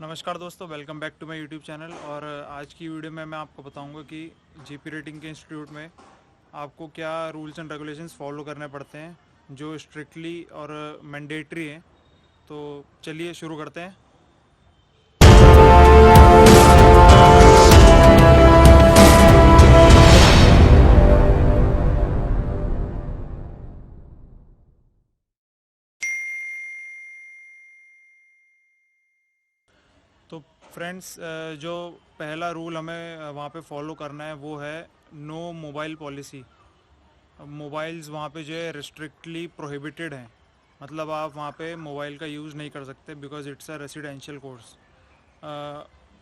नमस्कार दोस्तों, welcome back to my YouTube channel. और आज की वीडियो में मैं आपको बताऊंगा कि जीपी रेटिंग के इंस्टीट्यूट में आपको क्या रूल्स एंड रेगुलेशंस फॉलो करने पड़ते हैं जो स्ट्रिक्टली और मैंडेटरी हैं। तो चलिए शुरू करते हैं। तो फ्रेंड्स, जो पहला रूल हमें वहाँ पे फॉलो करना है वो है नो मोबाइल पॉलिसी। मोबाइल्स वहाँ पे जो है रिस्ट्रिक्टली प्रोहिबिटेड हैं। मतलब आप वहाँ पे मोबाइल का यूज़ नहीं कर सकते because it's a residential course.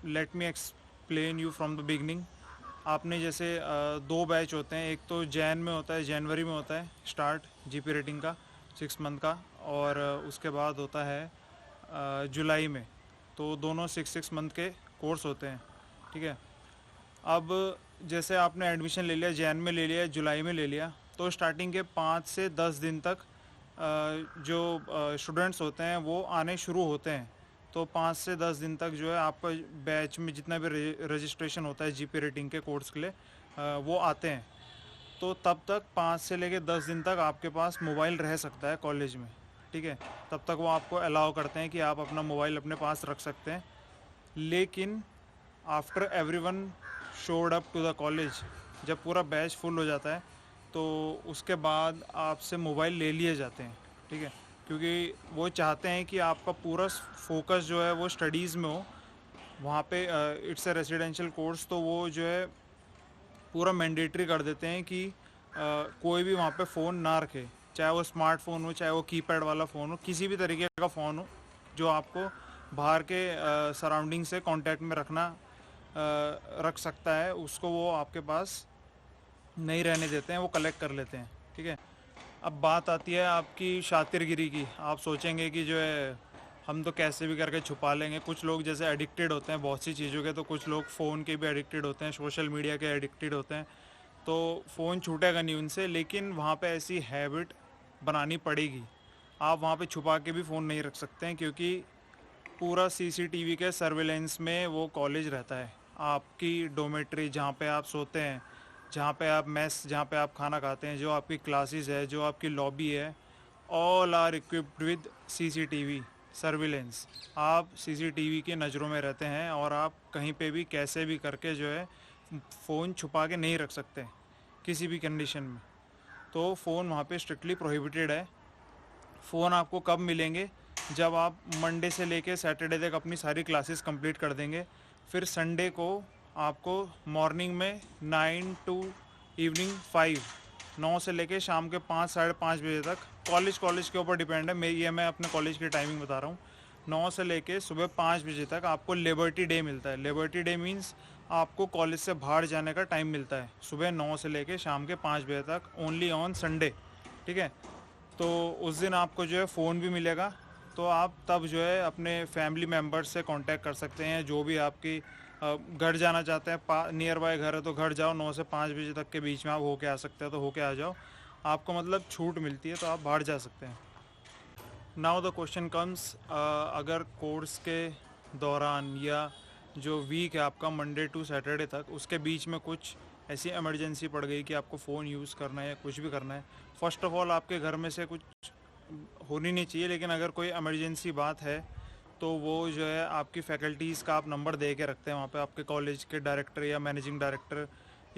Let me explain you from the beginning. आपने जैसे दो बैच होते हैं, एक तो जैन में होता है, जनवरी में होता है स्टार्ट जीपी रेटिंग का 6 मंथ का, और उसके बाद होता है जुलाई में। तो दोनों 6 मंथ के कोर्स होते हैं, ठीक है। अब जैसे आपने एडमिशन ले लिया, जैन में ले लिया, जुलाई में ले लिया, तो स्टार्टिंग के 5 से 10 दिन तक जो स्टूडेंट्स होते हैं वो आने शुरू होते हैं। तो 5 से 10 दिन तक जो है आपका बैच में जितना भी रजिस्ट्रेशन होता है जीपी रेटिंग के कोर्स के लिए वो आते हैं। तो तब तक 5 से लेकर 10 दिन तक आपके पास मोबाइल रह सकता है कॉलेज में, ठीक है। तब तक वो आपको अलाउ करते हैं कि आप अपना मोबाइल अपने पास रख सकते हैं। लेकिन after everyone showed up to the college, जब पूरा बैच फुल हो जाता है तो उसके बाद आपसे मोबाइल ले लिए जाते हैं, ठीक है। क्योंकि वो चाहते हैं कि आपका पूरा फोकस जो है वो स्टडीज़ में हो। वहाँ पे इट्स अ रेसिडेंशियल कोर्स, तो वो जो है पूरा मैंडेटरी कर देते हैं कि कोई भी वहाँ पे फ़ोन ना रखे, चाहे वो स्मार्टफोन हो, चाहे वो कीपैड वाला फ़ोन हो, किसी भी तरीके का फ़ोन हो जो आपको बाहर के सराउंडिंग से कांटेक्ट में रखना रख सकता है, उसको वो आपके पास नहीं रहने देते हैं, वो कलेक्ट कर लेते हैं, ठीक है। अब बात आती है आपकी शातिरगिरी की। आप सोचेंगे कि जो है हम तो कैसे भी करके छुपा लेंगे। कुछ लोग जैसे एडिक्टेड होते हैं बहुत सी चीज़ों के, तो कुछ लोग फ़ोन के भी एडिक्टेड होते हैं, सोशल मीडिया के एडिक्टेड होते हैं। तो फ़ोन छूटेगा नहीं उनसे, लेकिन वहाँ पे ऐसी हैबिट बनानी पड़ेगी। आप वहाँ पे छुपा के भी फ़ोन नहीं रख सकते हैं, क्योंकि पूरा सीसीटीवी के सर्विलेंस में वो कॉलेज रहता है। आपकी डोमेट्री, जहाँ पे आप सोते हैं, जहाँ पे आप मेस, जहाँ पे आप खाना खाते हैं, जो आपकी क्लासेस है, जो आपकी लॉबी है, all are equipped with CCTV surveillance. आप सीसीटीवी की नज़रों में रहते हैं और आप कहीं पे भी कैसे भी करके जो है फ़ोन छुपा के नहीं रख सकते किसी भी कंडीशन में। तो फ़ोन वहाँ पे स्ट्रिक्टली प्रोहिबिटेड है। फ़ोन आपको कब मिलेंगे? जब आप मंडे से लेके सैटरडे तक अपनी सारी क्लासेस कंप्लीट कर देंगे। फिर संडे को आपको मॉर्निंग में 9 टू इवनिंग 5, 9 से लेके शाम के 5 साढ़े 5 बजे तक, कॉलेज के ऊपर डिपेंड है। मैं अपने कॉलेज की टाइमिंग बता रहा हूँ। 9 से लेके सुबह 5 बजे तक आपको लिबर्टी डे मिलता है। लिबर्टी डे मीन्स आपको कॉलेज से बाहर जाने का टाइम मिलता है, सुबह 9 से लेके शाम के 5 बजे तक, ओनली ऑन संडे, ठीक है। तो उस दिन आपको जो है फ़ोन भी मिलेगा। तो आप तब जो है अपने फैमिली मेम्बर्स से कांटेक्ट कर सकते हैं। जो भी आपकी घर जाना चाहते हैं, नियर बाय घर है तो घर जाओ, 9 से 5 बजे तक के बीच में आप होके आ सकते हैं तो होके आ जाओ। आपको मतलब छूट मिलती है, तो आप बाहर जा सकते हैं। नाउ द क्वेश्चन कम्स, अगर कोर्स के दौरान या जो वीक है आपका मंडे टू सैटरडे तक, उसके बीच में कुछ ऐसी इमरजेंसी पड़ गई कि आपको फ़ोन यूज़ करना है या कुछ भी करना है। फ़र्स्ट ऑफ़ ऑल आपके घर में से कुछ होनी नहीं चाहिए, लेकिन अगर कोई इमरजेंसी बात है तो वो जो है आपकी फ़ैकल्टीज़ का आप नंबर दे के रखते हैं वहाँ पे। आपके कॉलेज के डायरेक्टर या मैनेजिंग डायरेक्टर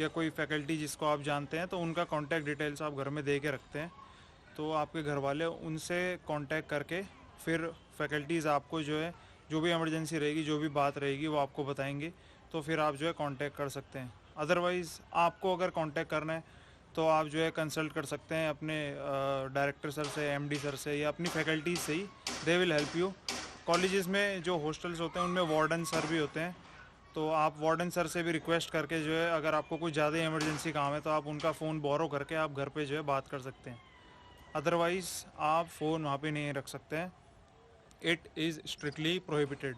या कोई फैकल्टी जिसको आप जानते हैं, तो उनका कॉन्टैक्ट डिटेल्स आप घर में दे के रखते हैं। तो आपके घर वाले उनसे कांटेक्ट करके फिर फैकल्टीज़ आपको जो है जो भी इमरजेंसी रहेगी, जो भी बात रहेगी, वो आपको बताएंगे। तो फिर आप जो है कांटेक्ट कर सकते हैं। अदरवाइज़ आपको अगर कांटेक्ट करना है तो आप जो है कंसल्ट कर सकते हैं अपने डायरेक्टर सर से, एमडी सर से, या अपनी फैकल्टीज से ही। They will help you. Colleges में जो हॉस्टल्स होते हैं उनमें वार्डन सर भी होते हैं। तो आप वार्डन सर से भी रिक्वेस्ट करके जो है, अगर आपको कुछ ज़्यादा इमरजेंसी काम है तो आप उनका फ़ोन बोरो करके आप घर पे जो है बात कर सकते हैं। अदरवाइज़ आप फ़ोन वहाँ पे नहीं रख सकते हैं। It is strictly prohibited.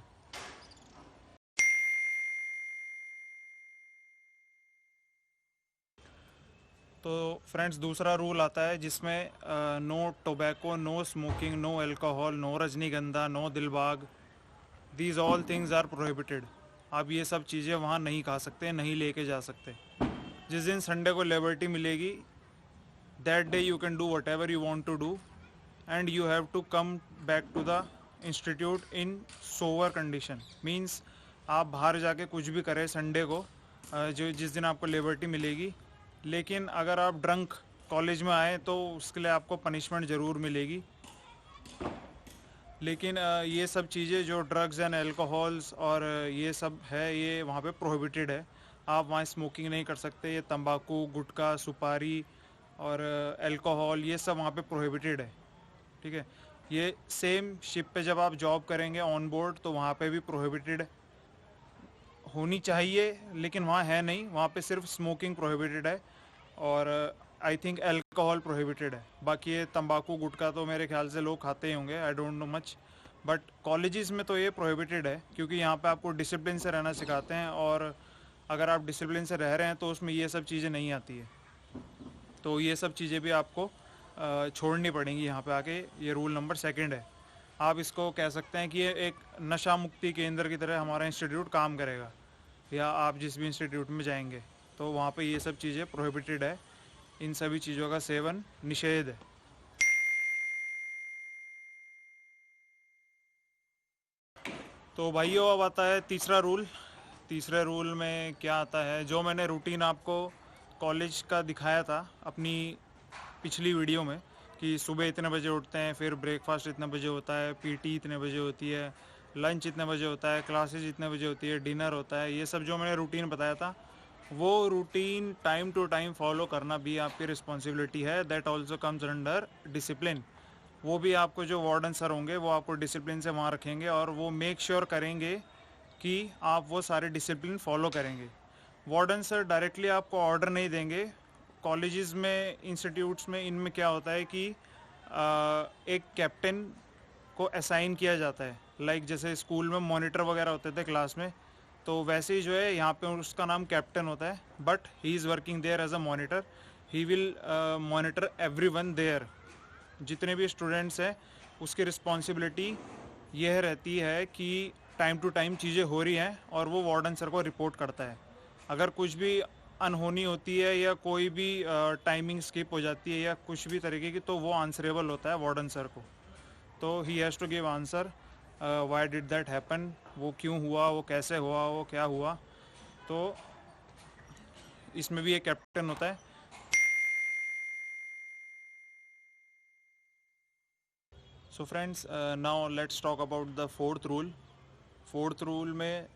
तो फ्रेंड्स, दूसरा रूल आता है जिसमें no tobacco, no smoking, no alcohol, no Rajnigandha, no Dilbagh. These all things are prohibited. आप ये सब चीज़ें वहाँ नहीं खा सकते, नहीं लेके जा सकते। जिस दिन संडे को लिबर्टी मिलेगी, that day you can do whatever you want to do, and you have to come back to the institute in sober condition. Means आप बाहर जाके कुछ भी करें संडे को, जो जिस दिन आपको लिबर्टी मिलेगी, लेकिन अगर आप ड्रंक कॉलेज में आए तो उसके लिए आपको पनिशमेंट ज़रूर मिलेगी। लेकिन ये सब चीज़ें जो ड्रग्स एंड अल्कोहल्स और ये सब है, ये वहाँ पे प्रोहिबिटेड है। आप वहाँ स्मोकिंग नहीं कर सकते। ये तंबाकू, गुटखा, सुपारी और अल्कोहल, ये सब वहाँ पे प्रोहिबिटेड है। ठीक है। ये सेम शिप पे जब आप जॉब करेंगे ऑन बोर्ड, तो वहाँ पे भी प्रोहिबिटेड होनी चाहिए, लेकिन वहाँ है नहीं। वहाँ पे सिर्फ स्मोकिंग प्रोहिबिटेड है और आई थिंक अल्कोहल प्रोहिबिटेड है। बाकी ये तंबाकू, गुटखा तो मेरे ख्याल से लोग खाते ही होंगे, I don't know much. But colleges में तो ये प्रोहिबिटेड है, क्योंकि यहाँ पे आपको डिसिप्लिन से रहना सिखाते हैं, और अगर आप डिसिप्लिन से रह रहे हैं तो उसमें ये सब चीज़ें नहीं आती है। तो ये सब चीज़ें भी आपको छोड़नी पड़ेंगी यहाँ पे आके। ये रूल नंबर 2 है। आप इसको कह सकते हैं कि ये एक नशा मुक्ति केंद्र की तरह हमारा इंस्टीट्यूट काम करेगा, या आप जिस भी इंस्टीट्यूट में जाएंगे तो वहाँ पे ये सब चीज़ें प्रोहिबिटेड है। इन सभी चीज़ों का सेवन निषेध है। तो भाइयों, अब आता है तीसरा रूल। तीसरे रूल में क्या आता है, जो मैंने रूटीन आपको कॉलेज का दिखाया था अपनी पिछली वीडियो में, कि सुबह इतने बजे उठते हैं, फिर ब्रेकफास्ट इतने बजे होता है, पीटी इतने बजे होती है, लंच इतने बजे होता है, क्लासेज इतने बजे होती है, डिनर होता है, ये सब जो मैंने रूटीन बताया था, वो routine time to time follow करना भी आपकी रिस्पॉन्सिबिलिटी है। That also comes under discipline. वो भी आपको जो वार्डन सर होंगे वो आपको डिसिप्लिन से वहाँ रखेंगे, और वो मेक श्योर करेंगे कि आप वो सारे डिसिप्लिन फॉलो करेंगे। वार्डन सर डायरेक्टली आपको ऑर्डर नहीं देंगे। कॉलेजेस में, इंस्टीट्यूट्स में, इनमें क्या होता है कि एक कैप्टन को असाइन किया जाता है। लाइक जैसे स्कूल में मॉनिटर वगैरह होते थे क्लास में, तो वैसे ही जो है यहाँ पे उसका नाम कैप्टन होता है, but he is working there as a monitor. He will monitor everyone there. जितने भी स्टूडेंट्स हैं, उसकी रिस्पॉन्सिबिलिटी यह रहती है कि टाइम टू टाइम चीज़ें हो रही हैं, और वो वार्डन सर को रिपोर्ट करता है। अगर कुछ भी अनहोनी होती है या कोई भी टाइमिंग स्किप हो जाती है या कुछ भी तरीके की, तो वो आंसरेबल होता है वार्डन सर को। तो he has to give answer why did that happen, वो क्यों हुआ, वो कैसे हुआ, वो क्या हुआ। तो इसमें भी एक कैप्टन होता है। So friends, now let's talk about the 4th rule. 4th rule में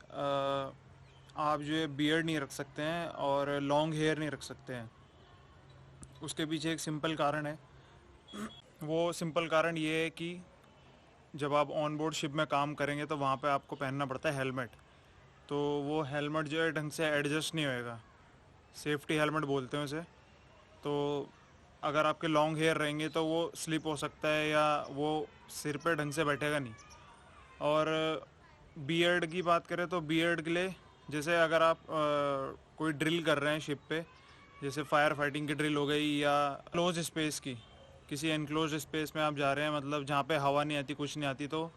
आप जो है बियर्ड नहीं रख सकते हैं और लॉन्ग हेयर नहीं रख सकते हैं। उसके पीछे एक सिंपल कारण है। वो सिंपल कारण ये है कि जब आप ऑन बोर्ड शिप में काम करेंगे तो वहाँ पे आपको पहनना पड़ता है हेलमेट। तो वो हेलमेट जो है ढंग से एडजस्ट नहीं होएगा। सेफ्टी हेलमेट बोलते हैं उसे। तो अगर आपके लॉन्ग हेयर रहेंगे तो वो स्लिप हो सकता है, या वो सिर पे ढंग से बैठेगा नहीं। और बियर्ड की बात करें तो बियर्ड के लिए, जैसे अगर आप कोई ड्रिल कर रहे हैं शिप पे, जैसे फायर फाइटिंग की ड्रिल हो गई, या क्लोज स्पेस की, किसी एनक्लोज स्पेस में आप जा रहे हैं, मतलब जहाँ पे हवा नहीं आती, कुछ नहीं आती, तो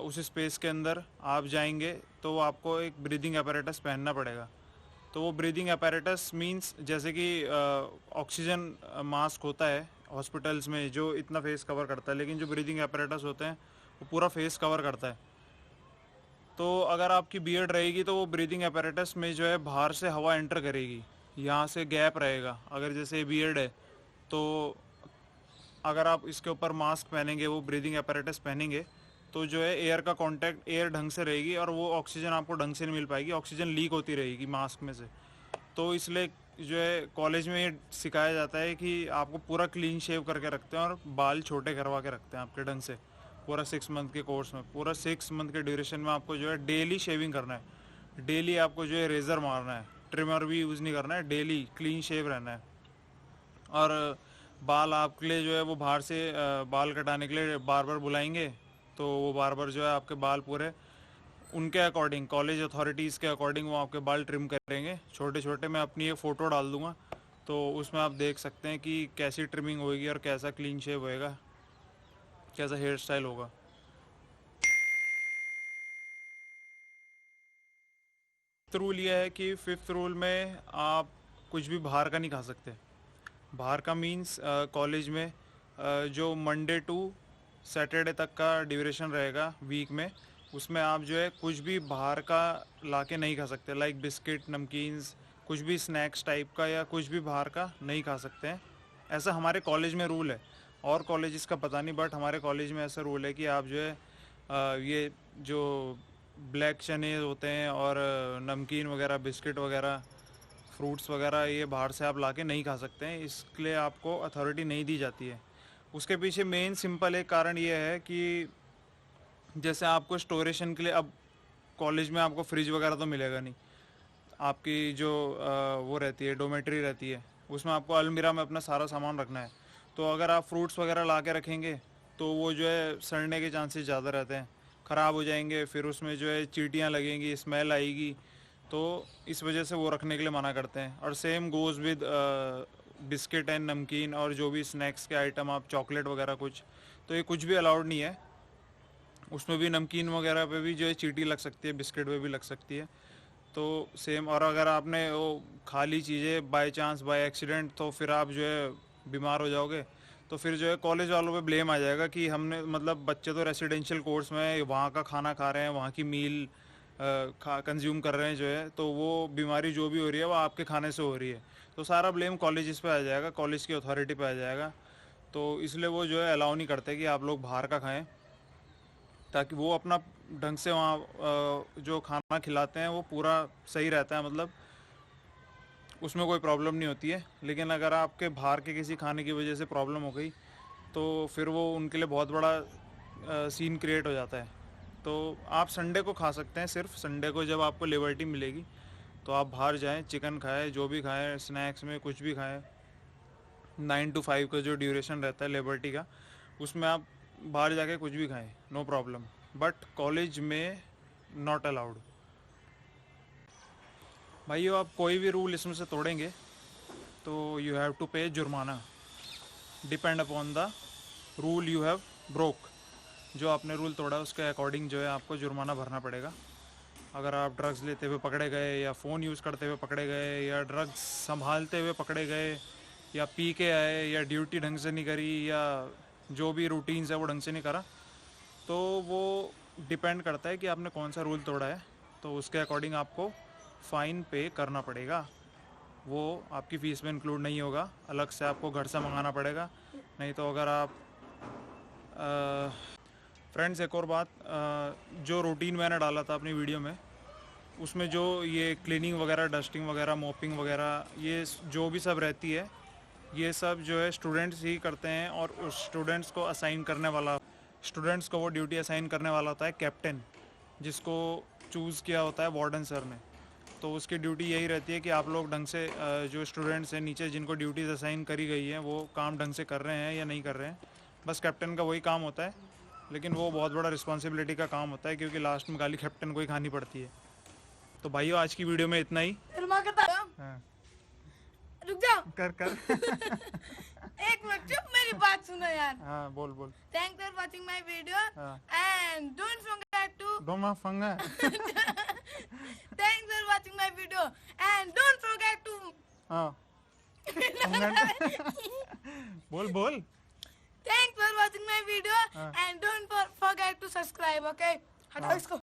उस स्पेस के अंदर आप जाएंगे तो आपको एक ब्रीदिंग अपैरेटस पहनना पड़ेगा। तो वो ब्रीदिंग अपैरेटस मींस जैसे कि ऑक्सीजन मास्क होता है हॉस्पिटल्स में जो इतना फेस कवर करता है, लेकिन जो ब्रीदिंग अपैरेटस होते हैं वो पूरा फेस कवर करता है। तो अगर आपकी बियर्ड रहेगी तो वो ब्रीदिंग अपैरेटस में जो है बाहर से हवा एंटर करेगी, यहाँ से गैप रहेगा। अगर जैसे बियर्ड है तो अगर आप इसके ऊपर मास्क पहनेंगे, वो ब्रीदिंग अपैरेटस पहनेंगे, तो जो है एयर का कांटेक्ट, एयर ढंग से रहेगी और वो ऑक्सीजन आपको ढंग से नहीं मिल पाएगी, ऑक्सीजन लीक होती रहेगी मास्क में से। तो इसलिए जो है कॉलेज में ये सिखाया जाता है कि आपको पूरा क्लीन शेव करके रखते हैं और बाल छोटे करवा के रखते हैं आपके ढंग से। पूरा 6 मंथ के कोर्स में, पूरा 6 मंथ के ड्यूरेशन में आपको जो है डेली शेविंग करना है। डेली आपको जो है रेज़र मारना है, ट्रिमर भी यूज़ नहीं करना है, डेली क्लीन शेव रहना है। और बाल आपके लिए जो है वो बाहर से बाल कटाने के लिए बार्बर बुलाएंगे, तो वो बार्बर जो है आपके बाल पूरे उनके अकॉर्डिंग, कॉलेज अथॉरिटीज़ के अकॉर्डिंग वो आपके बाल ट्रिम करेंगे छोटे छोटे। मैं अपनी एक फ़ोटो डाल दूँगा, तो उसमें आप देख सकते हैं कि कैसी ट्रिमिंग होएगी और कैसा क्लीन शेव होएगा, कैसा हेयर स्टाइल होगा। रूल ये है कि फिफ्थ रूल में आप कुछ भी बाहर का नहीं खा सकते। बाहर का मीन्स कॉलेज में जो मंडे टू सैटरडे तक का ड्यूरेशन रहेगा वीक में, उसमें आप जो है कुछ भी बाहर का लाके नहीं खा सकते। लाइक बिस्किट, नमकीन्स, कुछ भी स्नैक्स टाइप का या कुछ भी बाहर का नहीं खा सकते हैं। ऐसा हमारे कॉलेज में रूल है, और कॉलेजेस का पता नहीं, बट हमारे कॉलेज में ऐसा रूल है कि आप जो है ये जो ब्लैक चने होते हैं और नमकीन वगैरह, बिस्किट वगैरह, फ्रूट्स वगैरह, ये बाहर से आप लाके नहीं खा सकते हैं। इसके लिए आपको अथॉरिटी नहीं दी जाती है। उसके पीछे मेन सिंपल एक कारण ये है कि जैसे आपको स्टोरेशन के लिए, अब कॉलेज में आपको फ्रिज वगैरह तो मिलेगा नहीं। आपकी जो वो रहती है, डोमेट्री रहती है, उसमें आपको अलमीरा में अपना सारा सामान रखना है। तो अगर आप फ्रूट्स वगैरह ला के रखेंगे तो वो जो है सड़ने के चांसेस ज़्यादा रहते हैं, ख़राब हो जाएंगे, फिर उसमें जो है चींटियाँ लगेंगी, स्मेल आएगी। तो इस वजह से वो रखने के लिए मना करते हैं। और same goes with biscuit and नमकीन और जो भी स्नैक्स के आइटम, आप चॉकलेट वगैरह कुछ, तो ये कुछ भी अलाउड नहीं है। उसमें भी नमकीन वगैरह पे भी जो है चींटी लग सकती है, बिस्किट पे भी लग सकती है। तो सेम, और अगर आपने वो खा ली चीज़ें बाय चांस, बाय एक्सीडेंट, तो फिर आप जो है बीमार हो जाओगे। तो फिर जो है कॉलेज वालों पे ब्लेम आ जाएगा कि हमने, मतलब बच्चे तो रेसिडेंशियल कोर्स में वहाँ का खाना खा रहे हैं, वहाँ की मील कंज्यूम कर रहे हैं जो है, तो वो बीमारी जो भी हो रही है वो आपके खाने से हो रही है। तो सारा ब्लेम कॉलेज पे आ जाएगा, कॉलेज की अथॉरिटी पे आ जाएगा। तो इसलिए वो जो है अलाउ नहीं करते कि आप लोग बाहर का खाएँ, ताकि वो अपना ढंग से वहाँ जो खाना खिलाते हैं वो पूरा सही रहता है, मतलब उसमें कोई प्रॉब्लम नहीं होती है। लेकिन अगर आपके बाहर के किसी खाने की वजह से प्रॉब्लम हो गई तो फिर वो उनके लिए बहुत बड़ा सीन क्रिएट हो जाता है। तो आप संडे को खा सकते हैं, सिर्फ संडे को जब आपको लिबर्टी मिलेगी तो आप बाहर जाएं, चिकन खाएं, जो भी खाएं, स्नैक्स में कुछ भी खाएं। 9 to 5 का जो ड्यूरेशन रहता है लिबर्टी का, उसमें आप बाहर जाके कुछ भी खाएं, नो प्रॉब्लम। बट कॉलेज में नॉट अलाउड। भाइयों, आप कोई भी रूल इसमें से तोड़ेंगे तो यू हैव टू पे जुर्माना, depend upon the rule you have broke. जो आपने रूल तोड़ा उसके अकॉर्डिंग जो है आपको जुर्माना भरना पड़ेगा। अगर आप ड्रग्स लेते हुए पकड़े गए, या फ़ोन यूज़ करते हुए पकड़े गए, या ड्रग्स संभालते हुए पकड़े गए, या पी के आए, या ड्यूटी ढंग से नहीं करी, या जो भी रूटीन्स है वो ढंग से नहीं करा, तो वो डिपेंड करता है कि आपने कौन सा रूल तोड़ा है। तो उसके अकॉर्डिंग आपको फ़ाइन पे करना पड़ेगा। वो आपकी फ़ीस में इंक्लूड नहीं होगा, अलग से आपको घर से मंगाना पड़ेगा। नहीं तो अगर आप फ्रेंड्स, एक और बात, जो रूटीन मैंने डाला था अपनी वीडियो में, उसमें जो ये क्लीनिंग वगैरह, डस्टिंग वगैरह, मोपिंग वगैरह, ये जो भी सब रहती है, ये सब जो है स्टूडेंट्स ही करते हैं। और उस स्टूडेंट्स को असाइन करने वाला, स्टूडेंट्स को वो ड्यूटी असाइन करने वाला होता है कैप्टन, जिसको चूज़ किया होता है वार्डन सर ने। तो उसकी ड्यूटी यही रहती है कि आप लोग ढंग से, जो स्टूडेंट्स हैं नीचे जिनको ड्यूटीज़ असाइन करी गई हैं, वो काम ढंग से कर रहे हैं या नहीं कर रहे हैं। बस कैप्टन का वही काम होता है, लेकिन वो बहुत बड़ा रिस्पॉन्सिबिलिटी का काम होता है, क्योंकि लास्ट में गाली कैप्टन को ही खानी पड़ती है। तो भाइयों, आज की वीडियो में इतना ही। हाँ। रुक जाओ, कर एक मिनट चुप, मेरी बात सुनो यार। हाँ, बोल। Thanks for watching my video हाँ। एंड डोंट फॉरगेट टू डोमा फंगा। Thanks for watching my video and don't forget to हाँ। बोल। Thanks for watching my video हाँ। And don't forget to subscribe, okay? हटाओ हाँ। इसको।